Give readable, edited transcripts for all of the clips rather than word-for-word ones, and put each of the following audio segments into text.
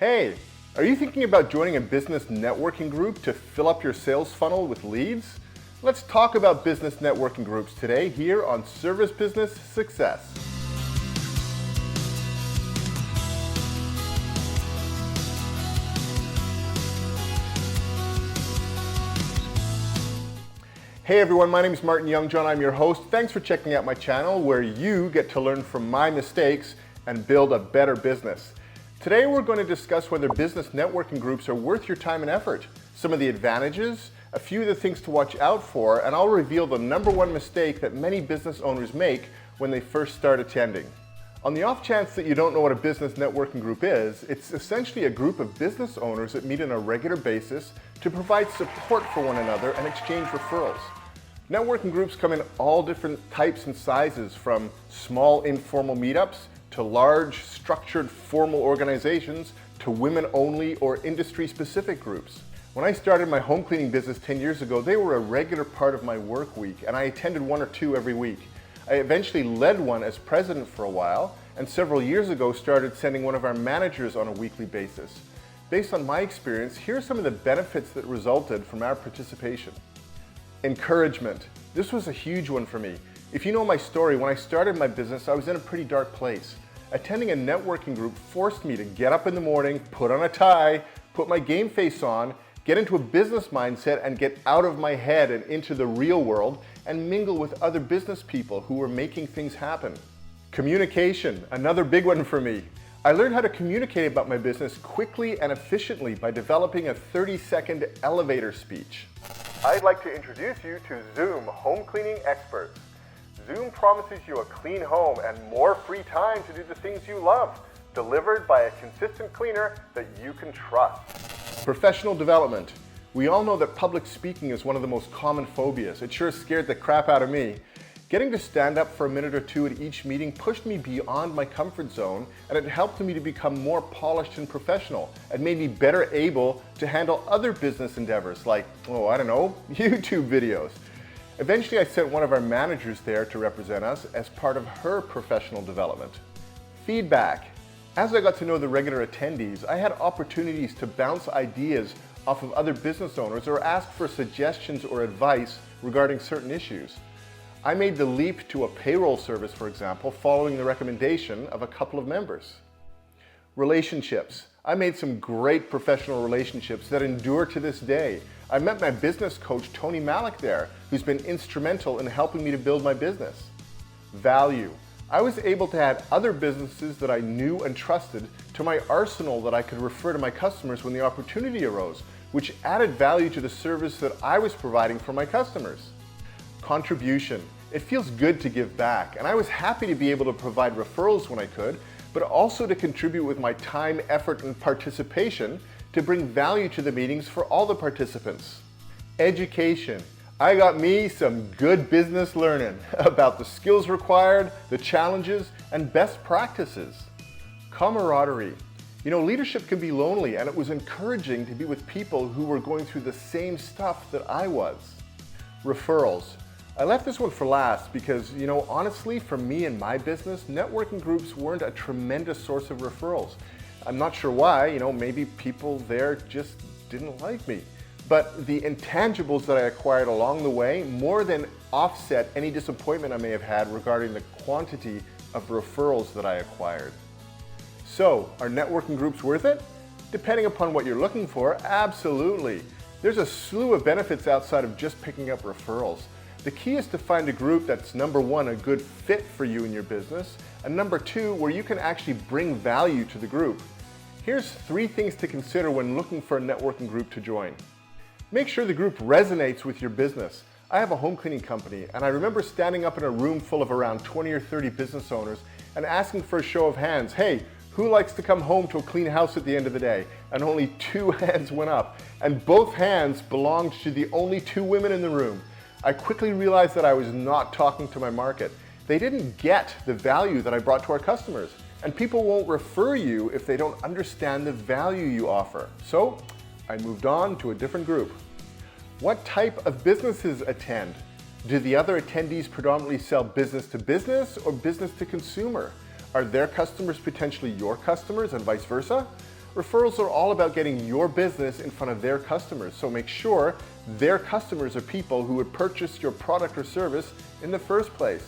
Hey, are you thinking about joining a business networking group to fill up your sales funnel with leads? Let's talk about business networking groups today here on Service Business Success. Hey everyone, my name is Martinjongejan. I'm your host. Thanks for checking out my channel where you get to learn from my mistakes and build a better business. Today we're going to discuss whether business networking groups are worth your time and effort, some of the advantages, a few of the things to watch out for, and I'll reveal the #1 mistake that many business owners make when they first start attending. On the off chance that you don't know what a business networking group is, it's essentially a group of business owners that meet on a regular basis to provide support for one another and exchange referrals. Networking groups come in all different types and sizes, from small informal meetups to large structured formal organizations to women-only or industry-specific groups. When I started my home cleaning business 10 years ago, they were a regular part of my work week, and I attended one or two every week. I eventually led one as president for a while, and several years ago started sending one of our managers on a weekly basis. Based on my experience, here are some of the benefits that resulted from our participation. Encouragement. This was a huge one for me. If you know my story, when I started my business, I was in a pretty dark place. Attending a networking group forced me to get up in the morning, put on a tie, put my game face on, get into a business mindset, and get out of my head and into the real world and mingle with other business people who were making things happen. Communication, another big one for me. I learned how to communicate about my business quickly and efficiently by developing a 30-second elevator speech. I'd like to introduce you to Zoom Home Cleaning Experts. Zoom promises you a clean home and more free time to do the things you love, delivered by a consistent cleaner that you can trust. Professional development. We all know that public speaking is one of the most common phobias. It sure scared the crap out of me. Getting to stand up for a minute or two at each meeting pushed me beyond my comfort zone, and it helped me to become more polished and professional and made me better able to handle other business endeavors like, YouTube videos. Eventually, I sent one of our managers there to represent us as part of her professional development. Feedback. As I got to know the regular attendees, I had opportunities to bounce ideas off of other business owners or ask for suggestions or advice regarding certain issues. I made the leap to a payroll service, for example, following the recommendation of a couple of members. Relationships. I made some great professional relationships that endure to this day. I met my business coach, Tony Malik, there, who's been instrumental in helping me to build my business. Value. I was able to add other businesses that I knew and trusted to my arsenal that I could refer to my customers when the opportunity arose, which added value to the service that I was providing for my customers. Contribution. It feels good to give back, and I was happy to be able to provide referrals when I could, but also to contribute with my time, effort, and participation to bring value to the meetings for all the participants. Education. I got me some good business learning about the skills required, the challenges, and best practices. Camaraderie. Leadership can be lonely, and it was encouraging to be with people who were going through the same stuff that I was. Referrals. I left this one for last because, honestly, for me and my business, networking groups weren't a tremendous source of referrals. I'm not sure why, maybe people there just didn't like me. But the intangibles that I acquired along the way more than offset any disappointment I may have had regarding the quantity of referrals that I acquired. So, are networking groups worth it? Depending upon what you're looking for, absolutely. There's a slew of benefits outside of just picking up referrals. The key is to find a group that's #1, a good fit for you and your business, and #2, where you can actually bring value to the group. Here's 3 things to consider when looking for a networking group to join. Make sure the group resonates with your business. I have a home cleaning company, and I remember standing up in a room full of around 20 or 30 business owners and asking for a show of hands. Hey, who likes to come home to a clean house at the end of the day? And only 2 hands went up, and both hands belonged to the only 2 women in the room. I quickly realized that I was not talking to my market. They didn't get the value that I brought to our customers, and people won't refer you if they don't understand the value you offer. So I moved on to a different group. What type of businesses attend? Do the other attendees predominantly sell business to business or business to consumer? Are their customers potentially your customers and vice versa? Referrals are all about getting your business in front of their customers, so make sure their customers are people who would purchase your product or service in the first place.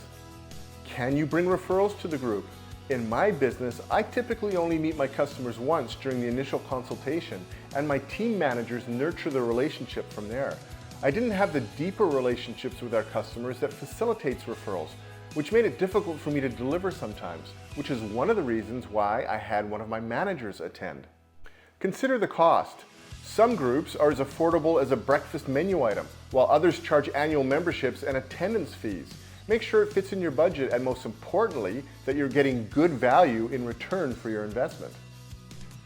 Can you bring referrals to the group? In my business, I typically only meet my customers once during the initial consultation, and my team managers nurture the relationship from there. I didn't have the deeper relationships with our customers that facilitates referrals, which made it difficult for me to deliver sometimes, which is one of the reasons why I had one of my managers attend. Consider the cost. Some groups are as affordable as a breakfast menu item, while others charge annual memberships and attendance fees. Make sure it fits in your budget, and most importantly, that you're getting good value in return for your investment.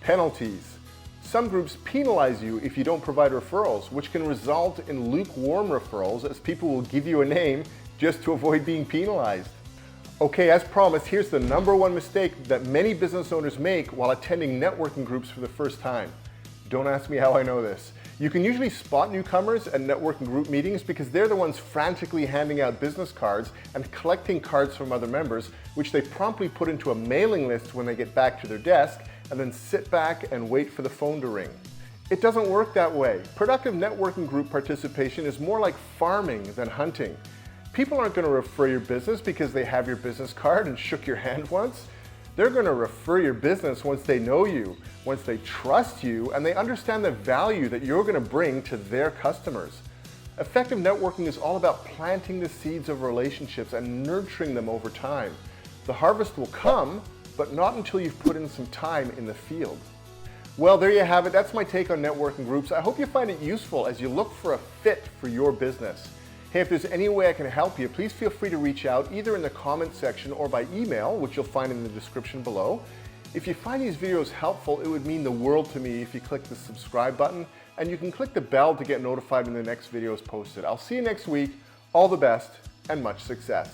Penalties. Some groups penalize you if you don't provide referrals, which can result in lukewarm referrals, as people will give you a name just to avoid being penalized. Okay, as promised, here's the #1 mistake that many business owners make while attending networking groups for the first time. Don't ask me how I know this. You can usually spot newcomers at networking group meetings because they're the ones frantically handing out business cards and collecting cards from other members, which they promptly put into a mailing list when they get back to their desk, and then sit back and wait for the phone to ring. It doesn't work that way. Productive networking group participation is more like farming than hunting. People aren't going to refer your business because they have your business card and shook your hand once. They're going to refer your business once they know you, once they trust you, and they understand the value that you're going to bring to their customers. Effective networking is all about planting the seeds of relationships and nurturing them over time. The harvest will come, but not until you've put in some time in the field. Well, there you have it. That's my take on networking groups. I hope you find it useful as you look for a fit for your business. Hey, if there's any way I can help you, please feel free to reach out either in the comment section or by email, which you'll find in the description below. If you find these videos helpful, it would mean the world to me if you click the subscribe button, and you can click the bell to get notified when the next video is posted. I'll see you next week. All the best and much success.